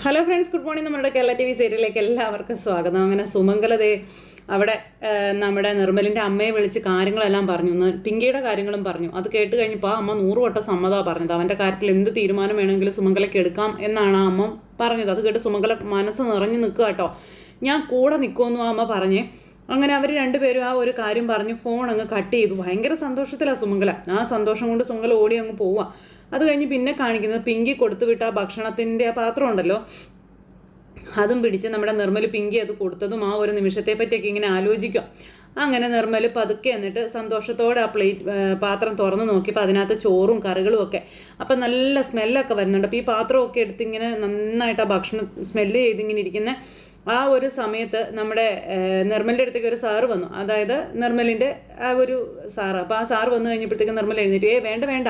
Hello friends, good morning. നമ്മുടെ Kerala T V സീരിയലിലേക്ക് എല്ലാവർക്കും സ്വാഗതം. അങ്ങനെ സുമംഗലതേ അവിടെ നമ്മുടെ നിർമ്മലിൻ്റെ അമ്മയെ വിളിച്ച് കാര്യങ്ങളെല്ലാം പറഞ്ഞു, പിങ്കിയുടെ കാര്യങ്ങളും പറഞ്ഞു. അത് കേട്ട് കഴിഞ്ഞപ്പോൾ അമ്മ 100 വട്ടം സമ്മതമാണ് പറഞ്ഞത്. അവൻ്റെ കാര്യത്തിൽ എന്ത് തീരുമാനം വേണമെങ്കിലും സുമംഗലയ്ക്ക് എടുക്കാം എന്നാണ് ആ അമ്മ പറഞ്ഞത്. അത് കേട്ട് സുമംഗല മനസ്സ് നിറഞ്ഞു നിൽക്കുക കേട്ടോ. ഞാൻ കൂടെ നിൽക്കുമെന്നും ആ അമ്മ പറഞ്ഞേ. അങ്ങനെ അവർ രണ്ടുപേരും ആ ഒരു കാര്യം പറഞ്ഞ് ഫോൺ അങ്ങ് കട്ട് ചെയ്തു. ഭയങ്കര സന്തോഷത്തിലാണ് സുമംഗല. ആ സന്തോഷം കൊണ്ട് സുമംഗല ഓടി അങ്ങ് പോവുക. അത് കഴിഞ്ഞ് പിന്നെ കാണിക്കുന്നത് പിങ്കി കൊടുത്തുവിട്ട ആ ഭക്ഷണത്തിൻ്റെ ആ പാത്രം ഉണ്ടല്ലോ, അതും പിടിച്ച് നമ്മുടെ നിർമ്മൽ പിങ്കി അത് കൊടുത്തതും ആ ഒരു നിമിഷത്തെ പറ്റിയൊക്കെ ഇങ്ങനെ ആലോചിക്കുക. അങ്ങനെ നിർമ്മൽ പതുക്കെ എന്നിട്ട് സന്തോഷത്തോടെ ആ പാത്രം തുറന്ന് നോക്കിയപ്പോൾ അതിനകത്ത് ചോറും കറികളും ഒക്കെ. അപ്പം നല്ല സ്മെല്ലൊക്കെ വരുന്നുണ്ട്. അപ്പോൾ ഈ പാത്രമൊക്കെ എടുത്ത് ഇങ്ങനെ നന്നായിട്ട് ആ ഭക്ഷണം സ്മെല്ല് ചെയ്തിങ്ങനെ ഇരിക്കുന്ന ആ ഒരു സമയത്ത് നമ്മുടെ നിർമ്മലിൻ്റെ അടുത്തേക്ക് ഒരു സാറ് വന്നു. അതായത് നിർമ്മലിൻ്റെ ആ ഒരു സാറ്. അപ്പോൾ ആ സാറ് വന്നു കഴിഞ്ഞപ്പോഴത്തേക്ക് നിർമ്മൽ എഴുന്നേറ്റ്, വേണ്ട വേണ്ട,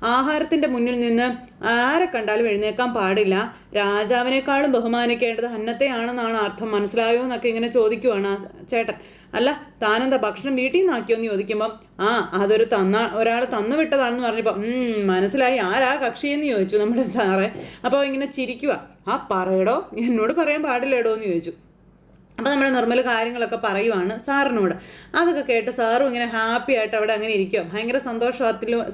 ആഹാരത്തിൻ്റെ മുന്നിൽ നിന്ന് ആരെ കണ്ടാലും എഴുന്നേക്കാൻ പാടില്ല, രാജാവിനേക്കാളും ബഹുമാനിക്കേണ്ടത് അന്നത്തെയാണെന്നാണ് അർത്ഥം, മനസ്സിലായോ എന്നൊക്കെ ഇങ്ങനെ ചോദിക്കുവാണ് ആ ചേട്ടൻ. അല്ല, താനെന്താ ഭക്ഷണം വീട്ടിൽ നിന്നാക്കിയോ എന്ന് ചോദിക്കുമ്പം അതൊരു ഒരാൾ തന്നു വിട്ടതാണെന്ന് പറഞ്ഞപ്പോൾ മനസ്സിലായി, ആരാ കക്ഷിയെന്ന് ചോദിച്ചു നമ്മുടെ സാറേ. അപ്പോൾ ഇങ്ങനെ ചിരിക്കുക. പറയടോ, എന്നോട് പറയാൻ പാടില്ലേടോ എന്ന് ചോദിച്ചു. അപ്പോൾ നമ്മുടെ നിർമ്മൽ കാര്യങ്ങളൊക്കെ പറയുവാണ് സാറിനോട്. അതൊക്കെ കേട്ട് സാറും ഇങ്ങനെ ഹാപ്പി ആയിട്ട് അവിടെ അങ്ങനെ ഇരിക്കുക. ഭയങ്കര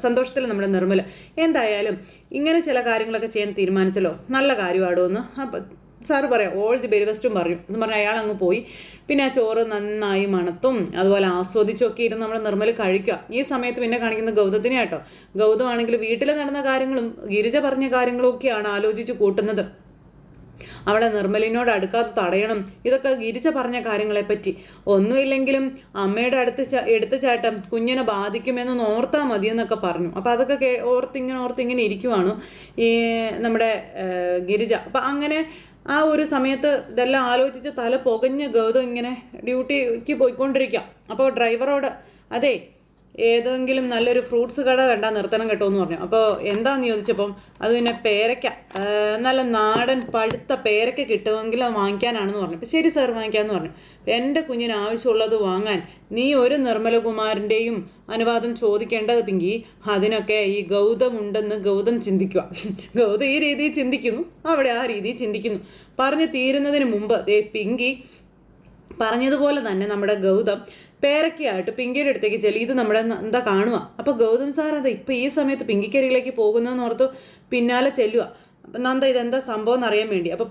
സന്തോഷത്തിൽ നമ്മുടെ നിർമ്മൽ. എന്തായാലും ഇങ്ങനെ ചില കാര്യങ്ങളൊക്കെ ചെയ്യാൻ തീരുമാനിച്ചല്ലോ, നല്ല കാര്യമാടോ എന്ന് അപ്പം സാറ് പറയാം. ഓൾ ദി വെരി ബെസ്റ്റും പറഞ്ഞു എന്ന് പറഞ്ഞാൽ അയാൾ അങ്ങ് പോയി. പിന്നെ ആ ചോറ് നന്നായി മണത്തും അതുപോലെ ആസ്വദിച്ചൊക്കെ ഇരുന്ന് നമ്മുടെ നിർമ്മൽ കഴിക്കുക. ഈ സമയത്ത് പിന്നെ കാണിക്കുന്ന ഗൗതത്തിനെ കേട്ടോ. ഗൗതമാണെങ്കിൽ വീട്ടിൽ നടന്ന കാര്യങ്ങളും ഗിരിജ പറഞ്ഞ കാര്യങ്ങളും ഒക്കെയാണ് ആലോചിച്ച് കൂട്ടുന്നത്. അവളെ നിർമ്മലിനോട് അടുക്കാതെ തടയണം, ഇതൊക്കെ ഗിരിജ പറഞ്ഞ കാര്യങ്ങളെപ്പറ്റി. ഒന്നുമില്ലെങ്കിലും അമ്മയുടെ എടുത്ത ചാട്ടം കുഞ്ഞിനെ ബാധിക്കുമെന്നൊന്ന് ഓർത്താൽ മതിയെന്നൊക്കെ പറഞ്ഞു. അപ്പോൾ അതൊക്കെ ഓർത്തിങ്ങനെ ഇരിക്കുവാണ് ഈ നമ്മുടെ ഗിരിജ. അപ്പം അങ്ങനെ ആ ഒരു സമയത്ത് ഇതെല്ലാം ആലോചിച്ച് തല പുകഞ്ഞ് ഗൗതം ഇങ്ങനെ ഡ്യൂട്ടിക്ക് പോയിക്കൊണ്ടിരിക്കാം. അപ്പോൾ ഡ്രൈവറോട്, അതെ, ഏതെങ്കിലും നല്ലൊരു ഫ്രൂട്ട്സ് കട കണ്ടാൽ നിർത്തണം കേട്ടോ എന്ന് പറഞ്ഞു. അപ്പോൾ എന്താണെന്ന് ചോദിച്ചപ്പം അത് പിന്നെ പേരയ്ക്ക, നല്ല നാടൻ പഴുത്ത പേരയ്ക്ക കിട്ടുമെങ്കിൽ വാങ്ങിക്കാനാണെന്ന് പറഞ്ഞു. അപ്പോൾ ശരി സാർ, വാങ്ങിക്കാമെന്ന് പറഞ്ഞു. എൻ്റെ കുഞ്ഞിന് ആവശ്യമുള്ളത് വാങ്ങാൻ നീ ഒരു നിർമ്മലകുമാരൻ്റെയും അനുവാദം ചോദിക്കേണ്ടത് പിങ്കി. അതിനൊക്കെ ഈ ഗൗതം ഉണ്ടെന്ന് ഗൗതം ചിന്തിക്കുക. ഗൗതം ഈ രീതിയിൽ ചിന്തിക്കുന്നു, അവിടെ ആ രീതിയിൽ ചിന്തിക്കുന്നു. പറഞ്ഞു തീരുന്നതിന് മുമ്പ് പിങ്കി പറഞ്ഞതുപോലെ തന്നെ നമ്മുടെ ഗൗതം പേരൊക്കെയായിട്ട് പിങ്കിയുടെ അടുത്തേക്ക് ചെല്ലി. ഇത് നമ്മുടെ എന്താ കാണുക. അപ്പോൾ ഗൗതം സാർ അതെ ഇപ്പോൾ ഈ സമയത്ത് പിങ്കിക്കരികിലേക്ക് പോകുന്നതെന്ന് ഓർത്ത് പിന്നാലെ ചെല്ലുക. അപ്പം നന്ദ ഇതെന്താ സംഭവം എന്നറിയാൻ വേണ്ടി. അപ്പോൾ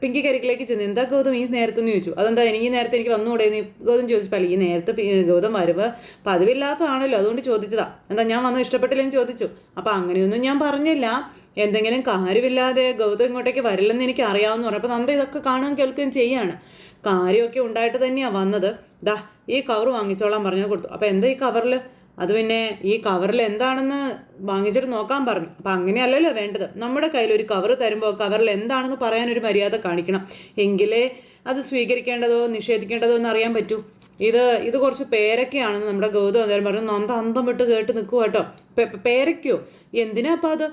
പിങ്കിക്കരികിലേക്ക് ചെന്ന്, എന്താ ഗൗതം ഈ നേരത്തെന്ന് ചോദിച്ചു. അതെന്താ ഈ നേരത്തെ എനിക്ക് വന്നുകൂടെ എന്ന് ഗൗതം ചോദിച്ചപ്പോൾ, ഈ നേരത്തെ ഗൗതം വരവ് പതിവില്ലാത്തതാണല്ലോ, അതുകൊണ്ട് ചോദിച്ചതാ. എന്താ ഞാൻ വന്നത് ഇഷ്ടപ്പെട്ടില്ലെന്ന് ചോദിച്ചു. അപ്പോൾ അങ്ങനെയൊന്നും ഞാൻ പറഞ്ഞില്ല, എന്തെങ്കിലും കാര്യമില്ലാതെ ഗൗതം ഇങ്ങോട്ടേക്ക് വരില്ലെന്ന് എനിക്ക് അറിയാമെന്ന് പറഞ്ഞു. അപ്പോൾ നന്ദ ഇതൊക്കെ കാണുകയും കേൾക്കുകയും ചെയ്യാണ്. കാര്യമൊക്കെ ഉണ്ടായിട്ട് തന്നെയാണ് വന്നത്. ഈ കവർ വാങ്ങിച്ചോളാൻ പറഞ്ഞത് കൊടുത്തു. അപ്പോൾ എന്താ ഈ കവറിൽ? അത് പിന്നെ ഈ കവറിൽ എന്താണെന്ന് വാങ്ങിച്ചിട്ട് നോക്കാൻ പറഞ്ഞു. അപ്പം അങ്ങനെയല്ലല്ലോ വേണ്ടത്. നമ്മുടെ കയ്യിൽ ഒരു കവർ തരുമ്പോൾ കവറിൽ എന്താണെന്ന് പറയാനൊരു മര്യാദ കാണിക്കണം, എങ്കിലേ അത് സ്വീകരിക്കേണ്ടതോ നിഷേധിക്കേണ്ടതോ എന്ന് അറിയാൻ പറ്റൂ. ഇത് കുറച്ച് പേരൊക്കെയാണെന്ന് നമ്മുടെ ഗൗതം എന്തായാലും പറഞ്ഞു. നന്ദ അന്തം വിട്ട് കേട്ട് നിൽക്കുക കേട്ടോ. പേരയ്ക്കോ? എന്തിനാ അപ്പം അത്?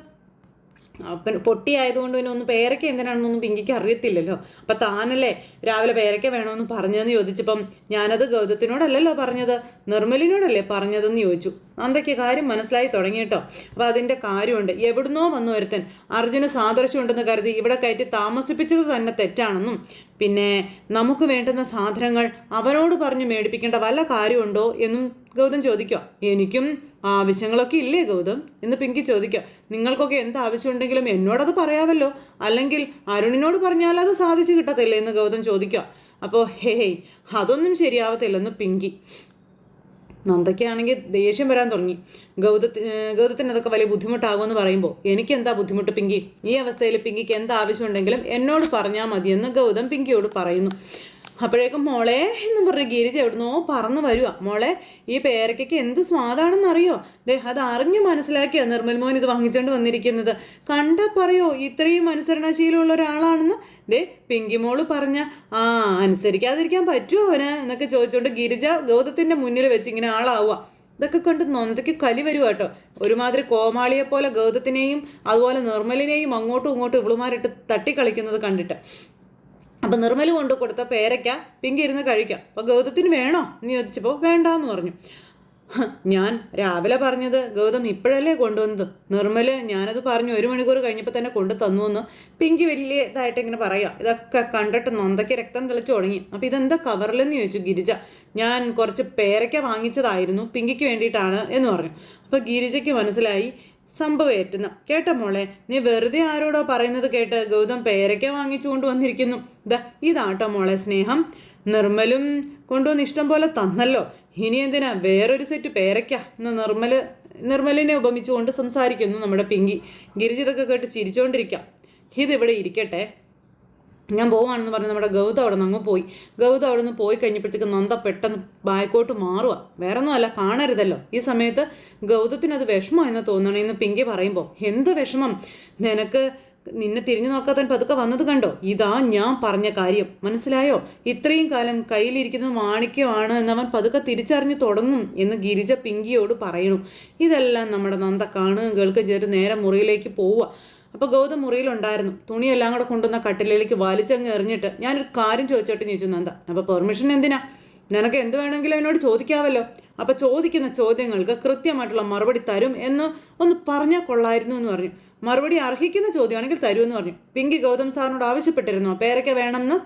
അപ്പം പൊട്ടിയായതുകൊണ്ട് പിന്നെ ഒന്ന് പേരയ്ക്ക എന്തിനാണെന്നൊന്നും പിങ്കിക്ക് അറിയത്തില്ലല്ലോ. അപ്പം താനല്ലേ രാവിലെ പേരയ്ക്ക വേണമെന്ന് പറഞ്ഞതെന്ന് ചോദിച്ചപ്പം ഞാനത് ഗൗതത്തിനോടല്ലല്ലോ പറഞ്ഞത്, നിർമ്മലിനോടല്ലേ പറഞ്ഞതെന്ന് ചോദിച്ചു. നന്ദയ്ക്ക് കാര്യം മനസ്സിലായി തുടങ്ങി കേട്ടോ. അപ്പോൾ അതിൻ്റെ കാര്യമുണ്ട്. എവിടുന്നോ വന്നു ഒരുത്തൻ അർജുന് സാദൃശ്യമുണ്ടെന്ന് കരുതി ഇവിടെ കയറ്റി താമസിപ്പിച്ചത് തന്നെ തെറ്റാണെന്നും പിന്നെ നമുക്ക് വേണ്ടുന്ന സാധനങ്ങൾ അവനോട് പറഞ്ഞ് മേടിപ്പിക്കേണ്ട വല്ല കാര്യമുണ്ടോ എന്നും ഗൗതം ചോദിക്കുക. എനിക്കും ആവശ്യങ്ങളൊക്കെ ഇല്ലേ ഗൗതം എന്ന് പിങ്കി ചോദിക്കുക. നിങ്ങൾക്കൊക്കെ എന്ത് ആവശ്യമുണ്ടെങ്കിലും എന്നോടത് പറയാമല്ലോ, അല്ലെങ്കിൽ അരുണിനോട് പറഞ്ഞാൽ അത് സാധിച്ചു കിട്ടത്തില്ലേ എന്ന് ഗൗതം ചോദിക്കുക. അപ്പോൾ ഹേയ് അതൊന്നും ശരിയാവത്തില്ലെന്ന് പിങ്കി. നന്ദയ്ക്കാണെങ്കിൽ ദേഷ്യം വരാൻ തുടങ്ങി. ഗൗതത്തിന് അതൊക്കെ വലിയ ബുദ്ധിമുട്ടാകുമെന്ന് പറയുമ്പോൾ എനിക്കെന്താ ബുദ്ധിമുട്ട് പിങ്കി? ഈ അവസ്ഥയിൽ പിങ്കിക്ക് എന്ത് ആവശ്യമുണ്ടെങ്കിലും എന്നോട് പറഞ്ഞാൽ മതിയെന്ന് ഗൗതം പിങ്കിയോട് പറയുന്നു. അപ്പോഴേക്കും മോളെ എന്ന് പറഞ്ഞ് ഗിരിജ എവിടുന്നോ പറന്ന് വരുക. മോളെ, ഈ പേരയ്ക്കൊക്കെ എന്ത് സ്വാദാണെന്നറിയോ? അത് അറിഞ്ഞു മനസ്സിലാക്കിയ നിർമ്മൽ മോൻ ഇത് വാങ്ങിച്ചുകൊണ്ട് വന്നിരിക്കുന്നത്. കണ്ട പറയോ ഇത്രയും അനുസരണശീലമുള്ള ഒരാളാണെന്ന്? പിങ്കി മോള് പറഞ്ഞ അനുസരിക്കാതിരിക്കാൻ പറ്റുമോ അവന് എന്നൊക്കെ ചോദിച്ചുകൊണ്ട് ഗിരിജ ഗൗതത്തിൻ്റെ മുന്നിൽ വെച്ച് ഇങ്ങനെ ആളാവുക. ഇതൊക്കെ കണ്ട് നന്ദയ്ക്ക് കലി വരുക കേട്ടോ. ഒരുമാതിരി കോമാളിയെപ്പോലെ ഗൗതത്തിനെയും അതുപോലെ നിർമ്മലിനെയും അങ്ങോട്ടും ഇങ്ങോട്ടും ഇവളുമാരിട്ട് തട്ടിക്കളിക്കുന്നത് കണ്ടിട്ട്. അപ്പം നിർമ്മൽ കൊണ്ടു കൊടുത്ത പേരയ്ക്ക പിങ്കി ഇരുന്ന് കഴിക്കാം. അപ്പോൾ ഗൗതത്തിന് വേണോ എന്ന് ചോദിച്ചപ്പോൾ വേണ്ടാന്ന് പറഞ്ഞു. ഞാൻ രാവിലെ പറഞ്ഞത് ഗൗതം ഇപ്പോഴല്ലേ കൊണ്ടുവന്നത്. നിർമ്മല് ഞാനത് പറഞ്ഞു 1 മണിക്കൂർ കഴിഞ്ഞപ്പോൾ തന്നെ കൊണ്ടു തന്നു എന്ന് പിങ്കി വലിയതായിട്ട് ഇങ്ങനെ പറയുക. ഇതൊക്കെ കണ്ടിട്ട് നന്ദയ്ക്ക് രക്തം തിളച്ചു തുടങ്ങി. അപ്പോൾ ഇതെന്താ കവറിലെന്ന് ചോദിച്ചു ഗിരിജ. ഞാൻ കുറച്ച് പേരയ്ക്ക വാങ്ങിച്ചതായിരുന്നു, പിങ്കിക്ക് വേണ്ടിയിട്ടാണ് എന്ന് പറഞ്ഞു. അപ്പോൾ ഗിരിജയ്ക്ക് മനസ്സിലായി സംഭവം ഏറ്റുന്ന. കേട്ട മോളെ, നീ വെറുതെ ആരോടോ പറയുന്നത് കേട്ട് ഗൗതം പേരയ്ക്ക വാങ്ങിച്ചു കൊണ്ടുവന്നിരിക്കുന്നു. ഇതാട്ടോ മോളെ സ്നേഹം. നിർമ്മലും കൊണ്ടുവന്ന് ഇഷ്ടം പോലെ തന്നല്ലോ, ഇനി എന്തിനാ വേറൊരു സെറ്റ് പേരയ്ക്ക എന്ന് നിർമ്മലിനെ ഉപമിച്ചുകൊണ്ട് സംസാരിക്കുന്നു നമ്മുടെ പിങ്കി. ഗിരിജ ഇതൊക്കെ കേട്ട് ചിരിച്ചുകൊണ്ടിരിക്കാം. ഇതിവിടെ ഇരിക്കട്ടെ, ഞാൻ പോവാണെന്ന് പറഞ്ഞ് നമ്മുടെ ഗൗതം അവിടെ നിന്ന് അങ്ങ് പോയി. ഗൗതം അവിടെ നിന്ന് പോയി കഴിഞ്ഞപ്പോഴത്തേക്ക് നന്ദ പെട്ടെന്ന് ബാക്കോട്ട് മാറുക. വേറെ ഒന്നുമല്ല, കാണരുതല്ലോ. ഈ സമയത്ത് ഗൗതത്തിനത് വിഷമം എന്ന് തോന്നണമെന്ന് പിങ്കി പറയുമ്പോൾ, എന്ത് വിഷമം നിനക്ക്? നിന്നെ തിരിഞ്ഞു നോക്കാത്തൻ പതുക്കെ വന്നത് കണ്ടോ? ഇതാ ഞാൻ പറഞ്ഞ കാര്യം, മനസ്സിലായോ? ഇത്രയും കാലം കയ്യിലിരിക്കുന്നത് മാണിക്യമാണ് എന്നവൻ പതുക്കെ തിരിച്ചറിഞ്ഞു തുടങ്ങും എന്ന് ഗിരിജ പിങ്കിയോട് പറയണു. ഇതെല്ലാം നമ്മുടെ നന്ദ കാണുകയും കേൾക്കുകയും ചെയ്തിട്ട് നേരെ മുറിയിലേക്ക് പോവുക. അപ്പോൾ ഗൗതം മുറിയിലുണ്ടായിരുന്നു. തുണിയെല്ലാം കൂടെ കൊണ്ടുവന്ന കട്ടിലേക്ക് വലിച്ചങ്ങ് എറിഞ്ഞിട്ട്, ഞാനൊരു കാര്യം ചോദിച്ചോട്ടെ ചോദിച്ചു നന്ദ. അപ്പോൾ പെർമിഷൻ എന്തിനാ? നിനക്ക് എന്ത് വേണമെങ്കിലും എന്നോട് ചോദിക്കാമല്ലോ. അപ്പോൾ ചോദിക്കുന്ന ചോദ്യങ്ങൾക്ക് കൃത്യമായിട്ടുള്ള മറുപടി തരും എന്ന് ഒന്ന് പറഞ്ഞാൽ കൊള്ളായിരുന്നു എന്ന് പറഞ്ഞു. മറുപടി അർഹിക്കുന്ന ചോദ്യമാണെങ്കിൽ തരുമെന്ന് പറഞ്ഞു. പിങ്കി ഗൗതം സാറിനോട് ആവശ്യപ്പെട്ടിരുന്നു പേരയ്ക്ക വേണമെന്ന്.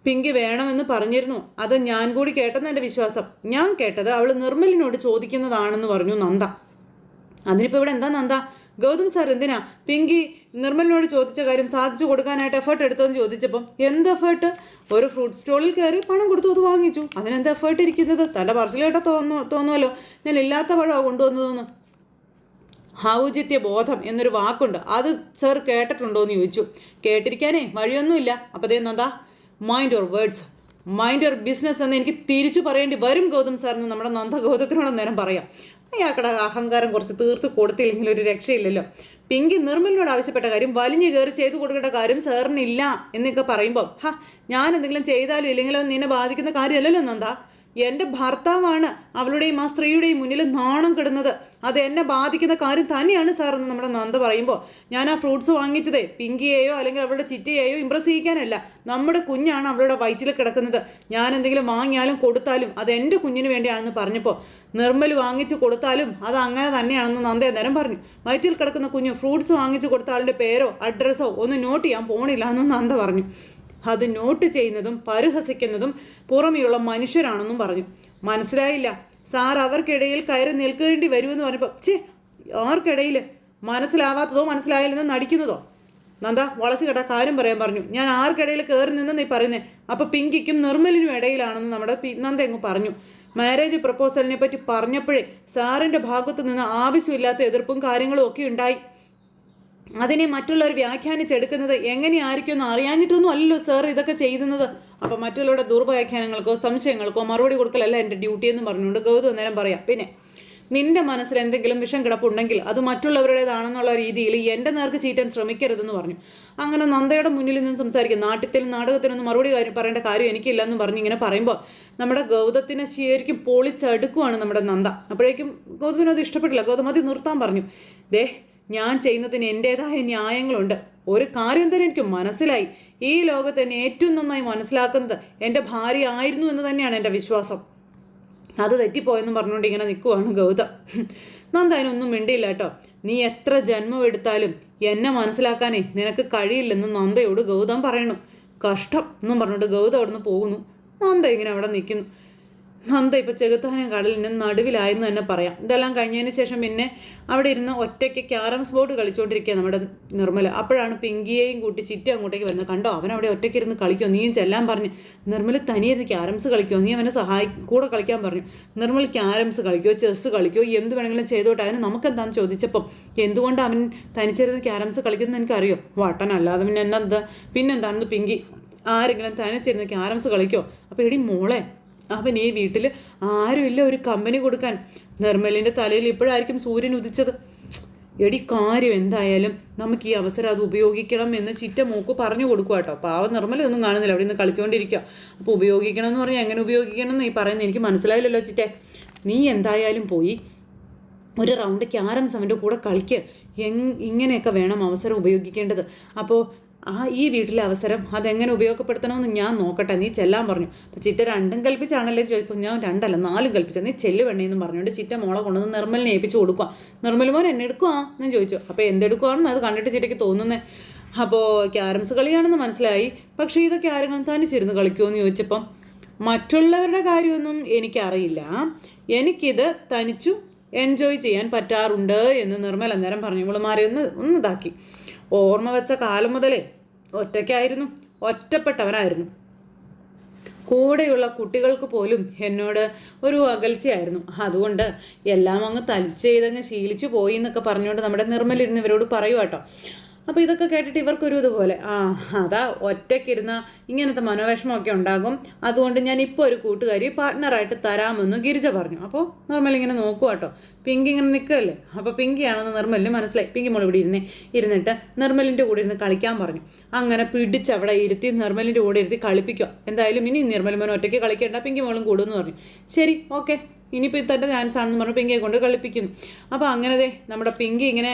പിങ്കി വേണമെന്ന് പറഞ്ഞിരുന്നു. അത് ഞാൻ കൂടി കേട്ടെന്ന് എൻ്റെ വിശ്വാസം. ഞാൻ കേട്ടത് അവൾ നിർമ്മലിനോട് ചോദിക്കുന്നതാണെന്ന് പറഞ്ഞു നന്ദ. അതിനിപ്പോൾ ഇവിടെ എന്താ നന്ദ? ഗൗതം സാർ എന്തിനാ പിങ്കി നിർമ്മലിനോട് ചോദിച്ച കാര്യം സാധിച്ചു കൊടുക്കാനായിട്ട് എഫേർട്ട് എടുത്തതെന്ന് ചോദിച്ചപ്പം, എന്ത് എഫേർട്ട്? ഒരു ഫ്രൂട്ട് സ്റ്റോളിൽ കയറി പണം കൊടുത്തു അത് വാങ്ങിച്ചു, അതിനെന്താ എഫേർട്ട് ഇരിക്കുന്നത്? തൻ്റെ പറച്ചിലേട്ടാ തോന്നുമല്ലോ ഞാൻ ഇല്ലാത്ത പഴമാണ് കൊണ്ടുവന്നതെന്ന്. ഔചിത്യ ബോധം എന്നൊരു വാക്കുണ്ട്, അത് സാർ കേട്ടിട്ടുണ്ടോ എന്ന് ചോദിച്ചു. കേട്ടിരിക്കാനേ വഴിയൊന്നുമില്ല. അപ്പോൾ അതേ Nanda, mind your words, mind your business എന്ന് എനിക്ക് തിരിച്ചു പറയേണ്ടി വരും ഗൗതം സാറിന് നമ്മുടെ നന്ദ ഗൗതത്തിനോട് നേരം പറയാം. അയാൾക്കടെ അഹങ്കാരം കുറച്ച് തീർത്ത് കൊടുത്തില്ലെങ്കിൽ ഒരു രക്ഷയില്ലല്ലോ. പിങ്കി നിർമ്മലിനോട് ആവശ്യപ്പെട്ട കാര്യം വലിഞ്ഞു കയറി ചെയ്തു കൊടുക്കേണ്ട കാര്യം സാറിനില്ല എന്നൊക്കെ പറയുമ്പോൾ, ഞാൻ എന്തെങ്കിലും ചെയ്താലും ഇല്ലെങ്കിലോ നിന്നെ ബാധിക്കുന്ന കാര്യമല്ലല്ലോ നന്ദ. എൻ്റെ ഭർത്താവാണ് അവളുടെയും ആ സ്ത്രീയുടെയും മുന്നിൽ നാണം കിടുന്നത്. അത് എന്നെ ബാധിക്കുന്ന കാര്യം തന്നെയാണ് സാർ എന്ന് നമ്മുടെ നന്ദ പറയുമ്പോൾ, ഞാൻ ആ ഫ്രൂട്ട്സ് വാങ്ങിച്ചതേ പിങ്കിയെയോ അല്ലെങ്കിൽ അവളുടെ ചിറ്റയെയോ ഇമ്പ്രസ് ചെയ്യിക്കാനല്ല. നമ്മുടെ കുഞ്ഞാണ് അവളുടെ വയറ്റിൽ കിടക്കുന്നത്. ഞാൻ എന്തെങ്കിലും വാങ്ങിയാലും കൊടുത്താലും അത് എൻ്റെ കുഞ്ഞിന് വേണ്ടിയാണെന്ന് പറഞ്ഞപ്പോൾ, നിർമ്മൽ വാങ്ങിച്ചു കൊടുത്താലും അത് അങ്ങനെ തന്നെയാണെന്ന് നന്ദ നേരം പറഞ്ഞു. വയറ്റിൽ കിടക്കുന്ന കുഞ്ഞ് ഫ്രൂട്ട്സ് വാങ്ങിച്ചു കൊടുത്ത ആളുടെ പേരോ അഡ്രസ്സോ ഒന്നും നോട്ട് ചെയ്യാൻ പോണില്ല എന്ന് നന്ദ പറഞ്ഞു. അത് നോട്ട് ചെയ്യുന്നതും പരിഹസിക്കുന്നതും പുറമെയുള്ള മനുഷ്യരാണെന്നും പറഞ്ഞു. മനസ്സിലായില്ല സാർ, അവർക്കിടയിൽ കയറി നിൽക്കേണ്ടി വരുമെന്ന് പറഞ്ഞപ്പോൾ, ആർക്കിടയിൽ? മനസ്സിലാവാത്തതോ മനസ്സിലായില്ലെന്ന് നടിക്കുന്നതോ? നന്ദ വളച്ചു കേട്ട കാര്യം പറയാൻ പറഞ്ഞു. ഞാൻ ആർക്കിടയിൽ കയറി നിന്നെന്ന് നീ പറയുന്നേ? അപ്പോൾ പിങ്കിക്കും നിർമ്മലിനും ഇടയിലാണെന്ന് നമ്മുടെ നന്ദ അങ്ങ് പറഞ്ഞു. മാരേജ് പ്രപ്പോസലിനെ പറ്റി പറഞ്ഞപ്പോഴേ സാറിൻ്റെ ഭാഗത്തു നിന്ന് ആവശ്യമില്ലാത്ത എതിർപ്പും കാര്യങ്ങളും ഒക്കെ ഉണ്ടായി. അതിനെ മറ്റുള്ളവർ വ്യാഖ്യാനിച്ചെടുക്കുന്നത് എങ്ങനെയായിരിക്കും എന്ന് അറിയാഞ്ഞിട്ടൊന്നും അല്ലല്ലോ സാർ ഇതൊക്കെ ചെയ്യുന്നത്. അപ്പോൾ മറ്റുള്ളവരുടെ ദുർവ്യാഖ്യാനങ്ങൾക്കോ സംശയങ്ങൾക്കോ മറുപടി കൊടുക്കലല്ല എൻ്റെ ഡ്യൂട്ടി എന്ന് പറഞ്ഞുകൊണ്ട് ഗൗതം നേരം പറയാം. പിന്നെ നിന്റെ മനസ്സിൽ എന്തെങ്കിലും വിഷം കിടപ്പുണ്ടെങ്കിൽ അത് മറ്റുള്ളവരുടേതാണെന്നുള്ള രീതിയിൽ എൻ്റെ നേർക്ക് ചീറ്റാൻ ശ്രമിക്കരുതെന്ന് പറഞ്ഞു. അങ്ങനെ നന്ദയുടെ മുന്നിൽ നിന്ന് സംസാരിക്കും. നാടകത്തിനൊന്നും മറുപടി പറയേണ്ട കാര്യം എനിക്കില്ലെന്ന് പറഞ്ഞ് ഇങ്ങനെ പറയുമ്പോൾ നമ്മുടെ ഗൗതത്തിനെ ശരിക്കും പൊളിച്ചടുക്കുവാണ് നമ്മുടെ നന്ദ. അപ്പോഴേക്കും ഗൗതത്തിനത് ഇഷ്ടപ്പെട്ടില്ല. ഗൗതം അത് നിർത്താൻ പറഞ്ഞു. ഞാൻ ചെയ്യുന്നതിന് എൻ്റേതായ ന്യായങ്ങളുണ്ട്. ഒരു കാര്യം തന്നെ എനിക്ക് മനസ്സിലായി, ഈ ലോകത്ത് എന്നെ ഏറ്റവും നന്നായി മനസ്സിലാക്കുന്നത് എൻ്റെ ഭാര്യ ആയിരുന്നു എന്ന് തന്നെയാണ് എൻ്റെ വിശ്വാസം. അത് തെറ്റിപ്പോയെന്ന് പറഞ്ഞുകൊണ്ട് ഇങ്ങനെ നിൽക്കുവാണ് ഗൗതം. നന്ദ അതിനൊന്നും മിണ്ടിയില്ല കേട്ടോ. നീ എത്ര ജന്മം എടുത്താലും എന്നെ മനസ്സിലാക്കാനേ നിനക്ക് കഴിയില്ലെന്ന് നന്ദയോട് ഗൗതം പറയണു. കഷ്ടം എന്നും പറഞ്ഞുകൊണ്ട് ഗൗതം അവിടെ നിന്ന് പോകുന്നു. നന്ദ ഇങ്ങനെ അവിടെ നിൽക്കുന്നു. നന്ദ ഇപ്പോൾ ചെകുത്താനും കടലിന് നടുവിലായെന്ന് തന്നെ പറയാം. ഇതെല്ലാം കഴിഞ്ഞതിന് ശേഷം പിന്നെ അവിടെ ഇരുന്ന് ഒറ്റയ്ക്ക് ക്യാരംസ് ബോർഡ് കളിച്ചുകൊണ്ടിരിക്കുക നമ്മുടെ നിർമ്മല. അപ്പോഴാണ് പിങ്കിയെയും കൂട്ടി ചിറ്റ അങ്ങോട്ടേക്ക് വരുന്നത്. കണ്ടോ, അവനവിടെ ഒറ്റയ്ക്ക് ഇരുന്ന് കളിക്കുമോ, നീയും ചെല്ലാൻ പറഞ്ഞു. നിർമ്മല തനിയിരുന്ന് ക്യാരംസ് കളിക്കുമോ, നീ അവനെ കൂടെ കളിക്കാൻ പറഞ്ഞു. നിർമ്മൽ ക്യാരംസ് കളിക്കുമോ ചെസ്സ് കളിക്കുമോ എന്ത് വേണമെങ്കിലും ചെയ്തോട്ടെ, അതിന് നമുക്കെന്താണെന്ന് ചോദിച്ചപ്പം എന്തുകൊണ്ട് അവൻ തനിച്ചിരുന്ന് ക്യാരംസ് കളിക്കുന്നത് എനിക്കറിയോ, വട്ടനല്ലാതെ പിന്നെന്താണെന്ന് പിങ്കി. ആരെങ്കിലും തനിച്ചിരുന്ന് ക്യാരംസ് കളിക്കുമോ? അപ്പോൾ എടി മോളെ, അവൻ ഈ വീട്ടിൽ ആരുമില്ല ഒരു കമ്പനി കൊടുക്കാൻ. നിർമ്മലിൻ്റെ തലയിൽ ഇപ്പോഴായിരിക്കും സൂര്യൻ ഉദിച്ചത്. എടി കാര്യം എന്തായാലും നമുക്ക് ഈ അവസരം അത് ഉപയോഗിക്കണം എന്ന് ചിറ്റ മൂക്ക് പറഞ്ഞു കൊടുക്കുക കേട്ടോ. പാവം നിർമ്മലൊന്നും കാണുന്നില്ല, അവിടെ നിന്ന് കളിച്ചുകൊണ്ടിരിക്കുക. അപ്പോൾ ഉപയോഗിക്കണം എന്ന് പറഞ്ഞാൽ എങ്ങനെ ഉപയോഗിക്കണം എന്ന് ഈ പറയുന്നത് എനിക്ക് മനസ്സിലായില്ലല്ലോ ചിറ്റെ. നീ എന്തായാലും പോയി ഒരു റൗണ്ട് ക്യാരംസ് അവൻ്റെ കൂടെ കളിക്കുക. ഇങ്ങനെയൊക്കെ വേണം അവസരം ഉപയോഗിക്കേണ്ടത്. അപ്പോൾ ഈ വീട്ടിലെ അവസരം അതെങ്ങനെ ഉപയോഗപ്പെടുത്തണമെന്ന് ഞാൻ നോക്കട്ടെ, നീ ചെല്ലാൻ പറഞ്ഞു. അപ്പോൾ ചിറ്റ 2 കൽപ്പിച്ചാണല്ലേ ചോദിപ്പോൾ, ഞാൻ 2 അല്ല 4 കൽപ്പിച്ച, നീ ചെല്ല് പെണ്ണേന്നും പറഞ്ഞുകൊണ്ട് ചിറ്റ മോളെ കൊണ്ടുവന്ന് നിർമ്മലിനെ ഏൽപ്പിച്ച് കൊടുക്കുക. നിർമ്മൽ മോൻ എന്നെ എടുക്കുവാ എന്ന് ചോദിച്ചു. അപ്പോൾ എന്തെടുക്കുവാണെന്ന് അത് കണ്ടിട്ട് ചിറ്റയ്ക്ക് തോന്നുന്നേ. അപ്പോൾ ക്യാരംസ് കളിയാണെന്ന് മനസ്സിലായി. പക്ഷേ ഇതൊക്കെ ആരെങ്കിലും തനിച്ചിരുന്ന് കളിക്കുമെന്ന് ചോദിച്ചപ്പം മറ്റുള്ളവരുടെ കാര്യമൊന്നും എനിക്കറിയില്ല, എനിക്കിത് തനിച്ചു എൻജോയ് ചെയ്യാൻ പറ്റാറുണ്ട് എന്ന് നിർമ്മൽ അന്നേരം പറഞ്ഞു. ഇവളുമാരെ ഒന്ന് ഇതാക്കി. ഓർമ്മ വെച്ച കാലം മുതലേ ഒറ്റയ്ക്കായിരുന്നു, ഒറ്റപ്പെട്ടവനായിരുന്നു. കൂടെയുള്ള കുട്ടികൾക്ക് പോലും എന്നോട് ഒരു അകൽച്ചയായിരുന്നു. അതുകൊണ്ട് എല്ലാം അങ്ങ് തലിച്ച് ചെയ്തങ്ങ് ശീലിച്ചു പോയി എന്നൊക്കെ പറഞ്ഞുകൊണ്ട് നമ്മുടെ നിർമ്മലിരുന്ന് ഇവരോട് പറയുക കേട്ടോ. അപ്പോൾ ഇതൊക്കെ കേട്ടിട്ട് ഇവർക്കൊരു ഇതുപോലെ അതാ ഒറ്റയ്ക്കിരുന്ന ഇങ്ങനത്തെ മനോവിഷമമൊക്കെ ഉണ്ടാകും, അതുകൊണ്ട് ഞാൻ ഇപ്പോൾ ഒരു കൂട്ടുകാരി പാർട്ട്ണറായിട്ട് തരാമെന്ന് ഗിരിജ പറഞ്ഞു. അപ്പോൾ നിർമ്മൽ ഇങ്ങനെ നോക്കുക കേട്ടോ. പിങ്കി ഇങ്ങനെ നിൽക്കുകയല്ലേ. അപ്പോൾ പിങ്കിയാണെന്ന് നിർമ്മലിന് മനസ്സിലായി. പിങ്കി മോൾ ഇവിടെ ഇരുന്നിട്ട് നിർമ്മലിൻ്റെ കൂടെ ഇരുന്ന് കളിക്കാൻ പറഞ്ഞു. അങ്ങനെ പിടിച്ചവിടെ ഇരുത്തി നിർമ്മലിൻ്റെ കൂടെ ഇരുത്തി കളിപ്പിക്കുക. എന്തായാലും ഇനി നിർമ്മൽ മോൻ ഒറ്റയ്ക്ക് കളിക്കേണ്ട, പിങ്കി മോളും കൂടുമെന്ന് പറഞ്ഞു. ശരി, ഓക്കെ, ഇനിയിപ്പോൾ തൻ്റെ ചാൻസ് ആണെന്ന് പറഞ്ഞ് പിങ്കിയെ കൊണ്ട് കളിപ്പിക്കുന്നു. അപ്പോൾ അങ്ങനെ നമ്മുടെ പിങ്കി ഇങ്ങനെ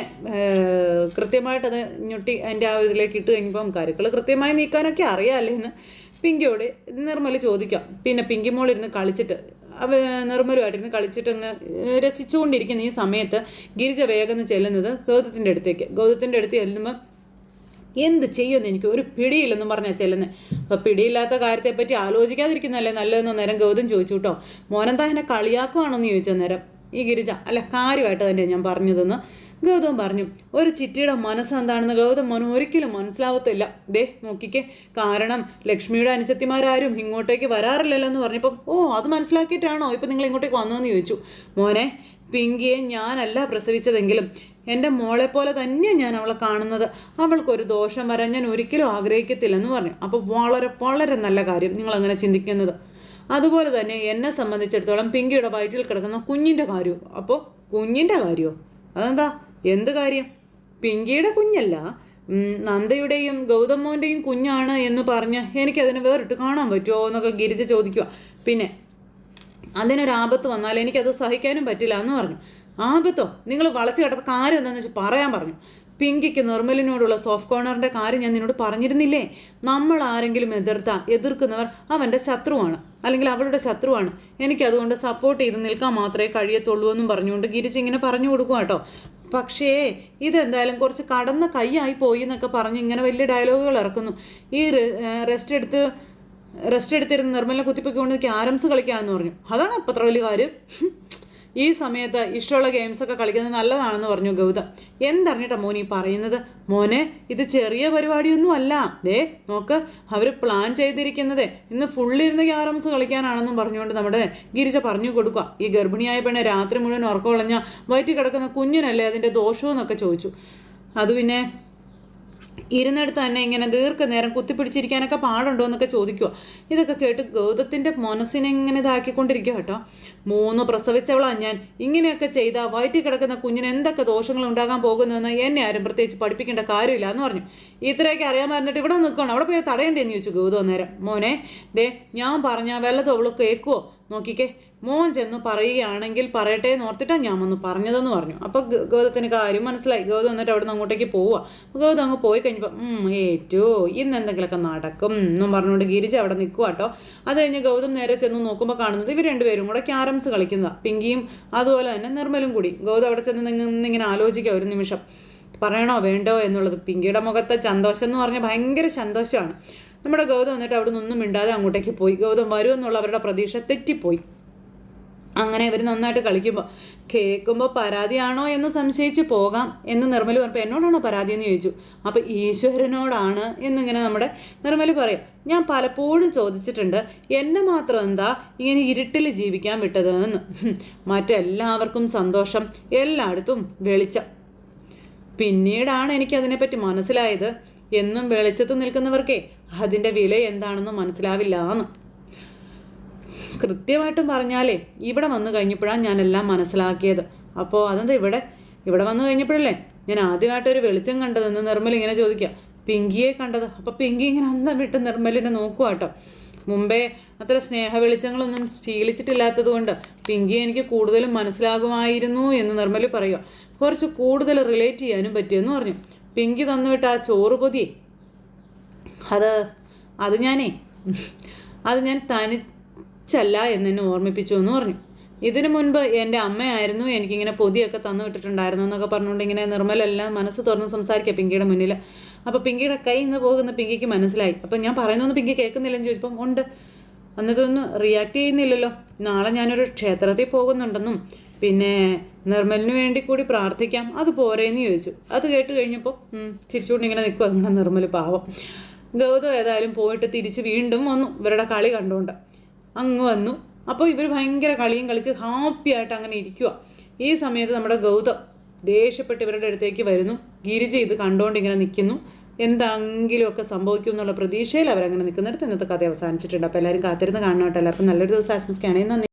കൃത്യമായിട്ടത് ഞൊട്ടി അതിൻ്റെ ആ ഇതിലേക്ക് ഇട്ട് കഴിഞ്ഞപ്പം കരുക്കൾ കൃത്യമായി നീക്കാനൊക്കെ അറിയാമല്ലേ എന്ന് പിങ്കിയോട് നിർമ്മൽ ചോദിക്കാം. പിന്നെ പിങ്കി മോളിരുന്ന് കളിച്ചിട്ട് നിർമ്മലുമായിട്ടിരുന്ന് കളിച്ചിട്ട് അങ്ങ് രസിച്ചുകൊണ്ടിരിക്കുന്ന ഈ സമയത്ത് ഗിരിജ വേഗം ചെല്ലുന്നത് ഗൗതത്തിൻ്റെ അടുത്ത് ചെല്ലുമ്പോൾ എന്ത് ചെയ്യുമെന്ന് എനിക്ക് ഒരു പിടിയില്ലെന്നും പറഞ്ഞാൽ ചെല്ലുന്നത്. അപ്പോൾ പിടിയില്ലാത്ത കാര്യത്തെപ്പറ്റി ആലോചിക്കാതിരിക്കുന്നതല്ലേ നല്ലതെന്ന് നേരം ഗൗതം ചോദിച്ചു കേട്ടോ. മോനെന്താ എന്നെ കളിയാക്കുവാണോന്ന് ചോദിച്ചു നേരം ഈ ഗിരിജ. അല്ല, കാര്യമായിട്ട് തന്നെ ഞാൻ പറഞ്ഞതെന്ന് ഗൗതം പറഞ്ഞു. ഒരു ചിറ്റിയുടെ മനസ്സെന്താണെന്ന് ഗൗതം മോന് ഒരിക്കലും മനസ്സിലാവത്തില്ല. ദേ നോക്കിക്കേ, കാരണം ലക്ഷ്മിയുടെ അനുജത്തിമാരാരും ഇങ്ങോട്ടേക്ക് വരാറില്ലല്ലോ എന്ന് പറഞ്ഞപ്പോൾ അത് മനസ്സിലാക്കിയിട്ടാണോ ഇപ്പം നിങ്ങൾ ഇങ്ങോട്ടേക്ക് വന്നതെന്ന് ചോദിച്ചു. മോനെ, പിങ്കിയെ ഞാനല്ല പ്രസവിച്ചതെങ്കിലും എൻ്റെ മോളെപ്പോലെ തന്നെയാണ് ഞാൻ അവളെ കാണുന്നത്. അവൾക്കൊരു ദോഷം വരാൻ ഞാൻ ഒരിക്കലും ആഗ്രഹിക്കത്തില്ലെന്ന് പറഞ്ഞു. അപ്പോൾ വളരെ വളരെ നല്ല കാര്യം നിങ്ങളങ്ങനെ ചിന്തിക്കുന്നത്. അതുപോലെ തന്നെ എന്നെ സംബന്ധിച്ചിടത്തോളം പിങ്കിയുടെ വയറ്റിൽ കിടക്കുന്ന കുഞ്ഞിൻ്റെ കാര്യവും. അപ്പോൾ കുഞ്ഞിൻ്റെ കാര്യമോ? അതെന്താ, എന്ത് കാര്യം? പിങ്കിയുടെ കുഞ്ഞല്ല, നന്ദയുടെയും ഗൗതം മോൻ്റെയും കുഞ്ഞാണ് എന്ന് പറഞ്ഞ് എനിക്കതിനെ വേറിട്ട് കാണാൻ പറ്റുമോ എന്നൊക്കെ ഗിരിജ ചോദിക്കുക. പിന്നെ അതിനൊരാപത്ത് വന്നാൽ എനിക്കത് സഹിക്കാനും പറ്റില്ല എന്ന് പറഞ്ഞു. ആപത്തോ? നിങ്ങൾ വളച്ചു കേട്ടത് കാര്യം എന്താണെന്ന് വെച്ചാൽ പറയാൻ പറഞ്ഞു. പിങ്കിക്ക് നിർമ്മലിനോടുള്ള സോഫ്റ്റ് കോർണറിൻ്റെ കാര്യം ഞാൻ നിന്നോട് പറഞ്ഞിരുന്നില്ലേ? നമ്മൾ ആരെങ്കിലും എതിർക്കുന്നവർ അവൻ്റെ ശത്രുവാണ്, അല്ലെങ്കിൽ അവളുടെ ശത്രുവാണ്. എനിക്കതുകൊണ്ട് സപ്പോർട്ട് ചെയ്ത് നിൽക്കാൻ മാത്രമേ കഴിയത്തുള്ളൂ എന്നും പറഞ്ഞുകൊണ്ട് ഗിരിജ ഇങ്ങനെ പറഞ്ഞു കൊടുക്കുക കേട്ടോ. പക്ഷേ ഇതെന്തായാലും കുറച്ച് കടന്ന കൈയായി പോയി എന്നൊക്കെ പറഞ്ഞ് ഇങ്ങനെ വലിയ ഡയലോഗുകൾ ഇറക്കുന്നു. ഈ റെസ്റ്റ് എടുത്തിരുന്ന് നിർമ്മലിനെ കുത്തിപ്പൊക്കൊണ്ട് ക്യാരംസ് കളിക്കാമെന്ന് പറഞ്ഞു. അതാണ് അപ്പം അത്ര വലിയ കാര്യം. ഈ സമയത്ത് ഇഷ്ടമുള്ള ഗെയിംസൊക്കെ കളിക്കുന്നത് നല്ലതാണെന്ന് പറഞ്ഞു ഗൗതം. എന്തറിഞ്ഞിട്ടാ മോനി പറയുന്നത്? മോനെ, ഇത് ചെറിയ പരിപാടിയൊന്നും അല്ല. ദേ നോക്ക്, അവർ പ്ലാൻ ചെയ്തിരിക്കുന്നത് ഇന്ന് ഫുള്ളിരുന്ന് ക്യാരംസ് കളിക്കാനാണെന്നും പറഞ്ഞുകൊണ്ട് നമ്മുടെ ഗിരിജ പറഞ്ഞു കൊടുക്കുക. ഈ ഗർഭിണിയായ പെണ്ണെ രാത്രി മുഴുവൻ ഉറക്കം കളഞ്ഞ വയറ്റിൽ കിടക്കുന്ന കുഞ്ഞിനല്ലേ അതിൻ്റെ ദോഷമെന്നൊക്കെ ചോദിച്ചു. അത് പിന്നെ ഇരുന്നിടത്ത് തന്നെ ഇങ്ങനെ ദീർഘനേരം കുത്തിപ്പിടിച്ചിരിക്കാനൊക്കെ പാടുണ്ടോ എന്നൊക്കെ ചോദിക്കുക. ഇതൊക്കെ കേട്ട് ഗൗതത്തിൻ്റെ മനസ്സിനെ ഇങ്ങനെ ഇതാക്കിക്കൊണ്ടിരിക്കുക കേട്ടോ. 3 പ്രസവിച്ചവളാണ് ഞാൻ. ഇങ്ങനെയൊക്കെ ചെയ്താൽ വയറ്റിൽ കിടക്കുന്ന കുഞ്ഞിന് എന്തൊക്കെ ദോഷങ്ങൾ ഉണ്ടാകാൻ പോകുന്നതെന്ന് എന്നെ ആരും പ്രത്യേകിച്ച് പഠിപ്പിക്കേണ്ട കാര്യമില്ല എന്ന് പറഞ്ഞു. ഇത്രയൊക്കെ അറിയാൻ പറഞ്ഞിട്ട് ഇവിടെ നിൽക്കണം, അവിടെ പോയി തടയണ്ടേന്ന് ചോദിച്ചു ഗൗതം നേരം. മോനെ, ദേ ഞാൻ പറഞ്ഞാൽ വല്ലതും അവൾ കേൾക്കുമോ? നോക്കിക്കേ, മോൻ ചെന്ന് പറയുകയാണെങ്കിൽ പറയട്ടെ എന്ന് ഓർത്തിട്ടാണ് ഞാൻ വന്ന് പറഞ്ഞതെന്ന് പറഞ്ഞു. അപ്പോൾ ഗൗതത്തിന് കാര്യം മനസ്സിലായി. ഗൗതം എന്നിട്ട് അവിടെ നിന്ന് അങ്ങോട്ടേക്ക് പോവുക. ഗൗതം അങ്ങ് പോയി കഴിഞ്ഞപ്പോൾ ഇന്ന് എന്തെങ്കിലുമൊക്കെ നടക്കും എന്നും പറഞ്ഞുകൊണ്ട് ഗിരിജ അവിടെ നിൽക്കുക കേട്ടോ. അത് കഴിഞ്ഞ് ഗൗതം നേരെ ചെന്ന് നോക്കുമ്പോൾ കാണുന്നത് ഇവർ രണ്ടുപേരും കൂടെ ക്യാരംസ് കളിക്കുന്നതാണ്. പിങ്കിയും അതുപോലെ തന്നെ നിർമ്മലും കൂടി. ഗൗതം അവിടെ ചെന്ന് നിന്നിങ്ങനെ ആലോചിക്കുക ഒരു നിമിഷം, പറയണോ വേണ്ടോ എന്നുള്ളത്. പിങ്കിയുടെ മുഖത്തെ സന്തോഷം എന്ന് പറഞ്ഞാൽ ഭയങ്കര സന്തോഷമാണ്. നമ്മുടെ ഗൗതം എന്നിട്ട് അവിടെ നിന്നൊന്നും മിണ്ടാതെ അങ്ങോട്ടേക്ക് പോയി. ഗൗതം വരുമെന്നുള്ള അവരുടെ പ്രതീക്ഷ തെറ്റിപ്പോയി. അങ്ങനെ ഇവർ നന്നായിട്ട് കേൾക്കുമ്പോൾ പരാതിയാണോ എന്ന് സംശയിച്ച് പോകാം എന്ന് നിർമ്മൽ പറഞ്ഞപ്പോൾ എന്നോടാണോ പരാതി എന്ന് ചോദിച്ചു. അപ്പോൾ ഈശ്വരനോടാണ് എന്നിങ്ങനെ നമ്മുടെ നിർമ്മൽ പറയാം. ഞാൻ പലപ്പോഴും ചോദിച്ചിട്ടുണ്ട്, എന്നെ മാത്രം എന്താ ഇങ്ങനെ ഇരുട്ടിൽ ജീവിക്കാൻ വിട്ടത് എന്ന്. മറ്റെല്ലാവർക്കും സന്തോഷം, എല്ലായിടത്തും വെളിച്ചം. പിന്നീടാണ് എനിക്കതിനെപ്പറ്റി മനസ്സിലായത്, എന്നും വെളിച്ചത്ത് നിൽക്കുന്നവർക്കേ അതിൻ്റെ വില എന്താണെന്ന് മനസ്സിലാവില്ല എന്ന്. കൃത്യമായിട്ടും പറഞ്ഞാലേ ഇവിടെ വന്നു കഴിഞ്ഞപ്പോഴാണ് ഞാനെല്ലാം മനസ്സിലാക്കിയത്. അപ്പോൾ അതെന്താ ഇവിടെ വന്നു കഴിഞ്ഞപ്പോഴല്ലേ ഞാൻ ആദ്യമായിട്ടൊരു വെളിച്ചം കണ്ടതെന്ന് നിർമ്മൽ ഇങ്ങനെ ചോദിക്കുക. പിങ്കിയെ കണ്ടത്. അപ്പോൾ പിങ്കി ഇങ്ങനെ അന്തം വിട്ട് നിർമ്മലിനെ നോക്കുക കേട്ടോ. മുമ്പേ അത്ര സ്നേഹ വെളിച്ചങ്ങളൊന്നും ശീലിച്ചിട്ടില്ലാത്തത് കൊണ്ട് പിങ്കിയെ എനിക്ക് കൂടുതലും മനസ്സിലാകുമായിരുന്നു എന്ന് നിർമ്മൽ പറയുക. കുറച്ച് കൂടുതൽ റിലേറ്റ് ചെയ്യാനും പറ്റിയെന്ന് പറഞ്ഞു. പിങ്കി തന്നുവിട്ട ആ ചോറ് പൊതിയെ അത് അത് ഞാനേ അത് ഞാൻ തനിച്ചല്ല എന്നെ ഓർമ്മിപ്പിച്ചു എന്ന് പറഞ്ഞു. ഇതിനു മുൻപ് എൻ്റെ അമ്മയായിരുന്നു എനിക്കിങ്ങനെ പൊതിയൊക്കെ തന്നു വിട്ടിട്ടുണ്ടായിരുന്നു എന്നൊക്കെ പറഞ്ഞുകൊണ്ട് ഇങ്ങനെ നിർമ്മലെല്ലാം മനസ്സ് തുറന്ന് സംസാരിക്കുക പിങ്കിയുടെ മുന്നിൽ. അപ്പോൾ പിങ്കിയുടെ കയ്യിൽ നിന്ന് പോകുന്ന പിങ്കിക്ക് മനസ്സിലായി. അപ്പം ഞാൻ പറയുന്നൊന്നും പിങ്കി കേൾക്കുന്നില്ലെന്ന് ചോദിച്ചപ്പം ഉണ്ട്. എന്നിട്ടൊന്നും റിയാക്ട് ചെയ്യുന്നില്ലല്ലോ. നാളെ ഞാനൊരു ക്ഷേത്രത്തിൽ പോകുന്നുണ്ടെന്നും പിന്നെ നിർമ്മലിന് വേണ്ടി കൂടി പ്രാർത്ഥിക്കാം, അത് പോരേന്ന് ചോദിച്ചു. അത് കേട്ട് കഴിഞ്ഞപ്പോൾ ചിരിച്ചുകൊണ്ട് ഇങ്ങനെ നിൽക്കുക നമ്മുടെ നിർമ്മൽ പാവം. ഗൗതം ഏതായാലും പോയിട്ട് തിരിച്ച് വീണ്ടും വന്നു ഇവരുടെ കളി കണ്ടുകൊണ്ട് അങ്ങ് വന്നു. അപ്പോൾ ഇവർ ഭയങ്കര കളിയും കളിച്ച് ഹാപ്പി ആയിട്ട് അങ്ങനെ ഇരിക്കുക. ഈ സമയത്ത് നമ്മുടെ ഗൗതം ദേഷ്യപ്പെട്ട് ഇവരുടെ അടുത്തേക്ക് വരുന്നു. ഗിരിജ ഇത് കണ്ടുകൊണ്ട് ഇങ്ങനെ നിൽക്കുന്നു. എന്തെങ്കിലുമൊക്കെ സംഭവിക്കും എന്നുള്ള പ്രതീക്ഷയിൽ അവരങ്ങനെ നിൽക്കുന്നിടത്ത് ഇന്നത്തെ കഥ അവസാനിച്ചിട്ടുണ്ട്. അപ്പോൾ എല്ലാവരും കാത്തിരുന്ന് കാണണം കേട്ടോ. എല്ലാവർക്കും നല്ലൊരു ദിവസം ആശംസിക്കുകയാണെങ്കിൽ നന്ദി.